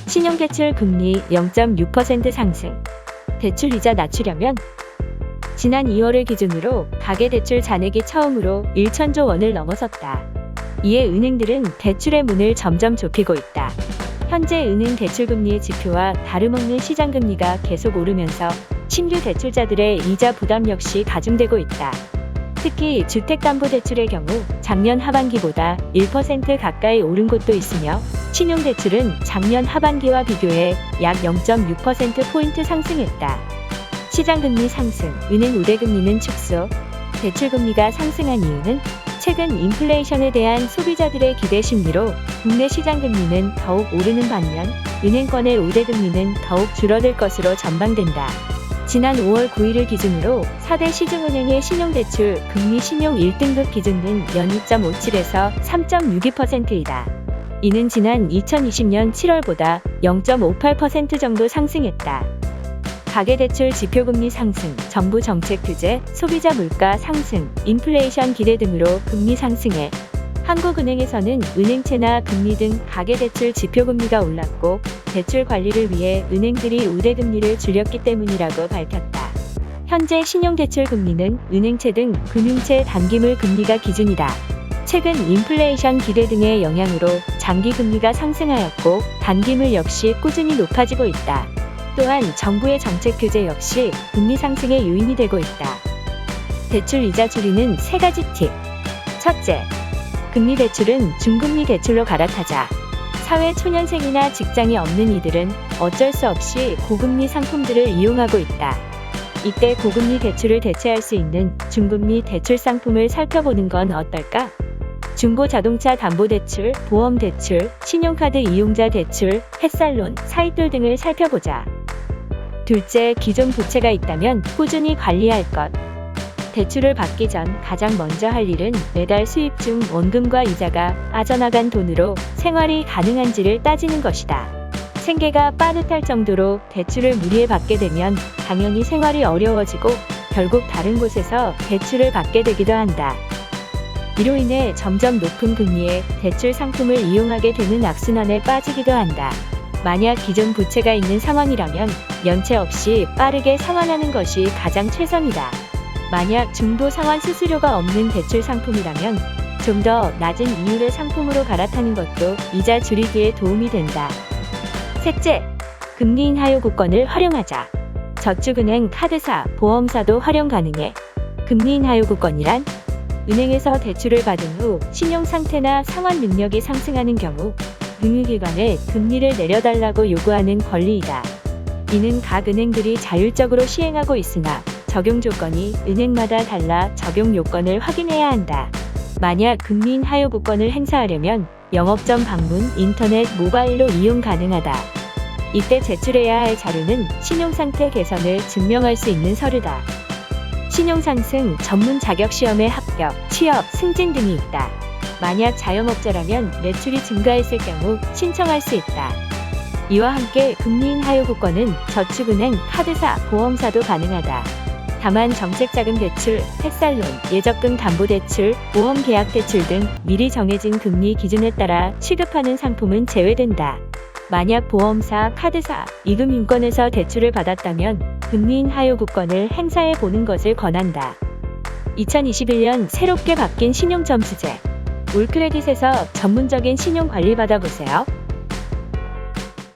신용대출 금리 0.6% 상승. 대출이자 낮추려면 지난 2월을 기준으로 가계대출 잔액이 처음으로 1천조 원을 넘어섰다. 이에 은행들은 대출의 문을 점점 좁히고 있다. 현재 은행 대출금리의 지표와 다름없는 시장금리가 계속 오르면서 신규 대출자들의 이자 부담 역시 가중되고 있다. 특히 주택담보대출의 경우 작년 하반기보다 1% 가까이 오른 곳도 있으며 신용대출은 작년 하반기와 비교해 약 0.6%포인트 상승했다. 시장금리 상승, 은행 우대금리는 축소. 대출금리가 상승한 이유는 최근 인플레이션에 대한 소비자들의 기대 심리로 국내 시장금리는 더욱 오르는 반면 은행권의 우대금리는 더욱 줄어들 것으로 전망된다. 지난 5월 9일을 기준으로 4대 시중은행의 신용대출 금리 신용 1등급 기준은 연 2.57에서 3.62%이다. 이는 지난 2020년 7월보다 0.58% 정도 상승했다. 가계대출 지표금리 상승, 정부 정책 규제, 소비자 물가 상승, 인플레이션 기대 등으로 금리 상승해 한국은행에서는 은행채나 금리 등 가계대출 지표금리가 올랐고 대출 관리를 위해 은행들이 우대금리를 줄였기 때문이라고 밝혔다. 현재 신용대출 금리는 은행채 등 금융채 단기물 금리가 기준이다. 최근 인플레이션 기대 등의 영향으로 장기금리가 상승하였고 단기물 역시 꾸준히 높아지고 있다. 또한 정부의 정책 규제 역시 금리 상승의 요인이 되고 있다. 대출 이자 줄이는 3가지 팁. 첫째, 금리 대출은 중금리 대출로 갈아타자. 사회 초년생이나 직장이 없는 이들은 어쩔 수 없이 고금리 상품들을 이용하고 있다. 이때 고금리 대출을 대체할 수 있는 중금리 대출 상품을 살펴보는 건 어떨까? 중고자동차 담보대출, 보험대출, 신용카드 이용자 대출, 햇살론, 사이돌 등을 살펴보자. 둘째, 기존 부채가 있다면 꾸준히 관리할 것. 대출을 받기 전 가장 먼저 할 일은 매달 수입 중 원금과 이자가 빠져나간 돈으로 생활이 가능한지를 따지는 것이다. 생계가 빠듯할 정도로 대출을 무리해 받게 되면 당연히 생활이 어려워지고 결국 다른 곳에서 대출을 받게 되기도 한다. 이로 인해 점점 높은 금리의 대출 상품을 이용하게 되는 악순환에 빠지기도 한다. 만약 기존 부채가 있는 상황이라면 연체 없이 빠르게 상환하는 것이 가장 최선이다. 만약 중도 상환 수수료가 없는 대출 상품이라면 좀 더 낮은 이율의 상품으로 갈아타는 것도 이자 줄이기에 도움이 된다. 셋째, 금리 인하 요구권을 활용하자. 저축은행, 카드사, 보험사도 활용 가능해. 금리 인하 요구권이란 은행에서 대출을 받은 후 신용 상태나 상환 능력이 상승하는 경우 금융기관에 금리를 내려달라고 요구하는 권리이다. 이는 각 은행들이 자율적으로 시행하고 있으나 적용 조건이 은행마다 달라 적용 요건을 확인해야 한다. 만약 금리 인하 요구권을 행사하려면 영업점 방문, 인터넷, 모바일로 이용 가능하다. 이때 제출해야 할 자료는 신용상태 개선을 증명할 수 있는 서류다. 신용상승, 전문 자격시험에 합격, 취업, 승진 등이 있다. 만약 자영업자라면 매출이 증가했을 경우 신청할 수 있다. 이와 함께 금리 인하 요구권은 저축은행, 카드사, 보험사도 가능하다. 다만 정책자금 대출, 햇살론, 예적금 담보대출, 보험계약대출 등 미리 정해진 금리 기준에 따라 취급하는 상품은 제외된다. 만약 보험사, 카드사, 이금융권에서 대출을 받았다면 금리 인하 요구권을 행사해 보는 것을 권한다. 2021년 새롭게 바뀐 신용점수제. 올크레딧에서 전문적인 신용 관리 받아보세요.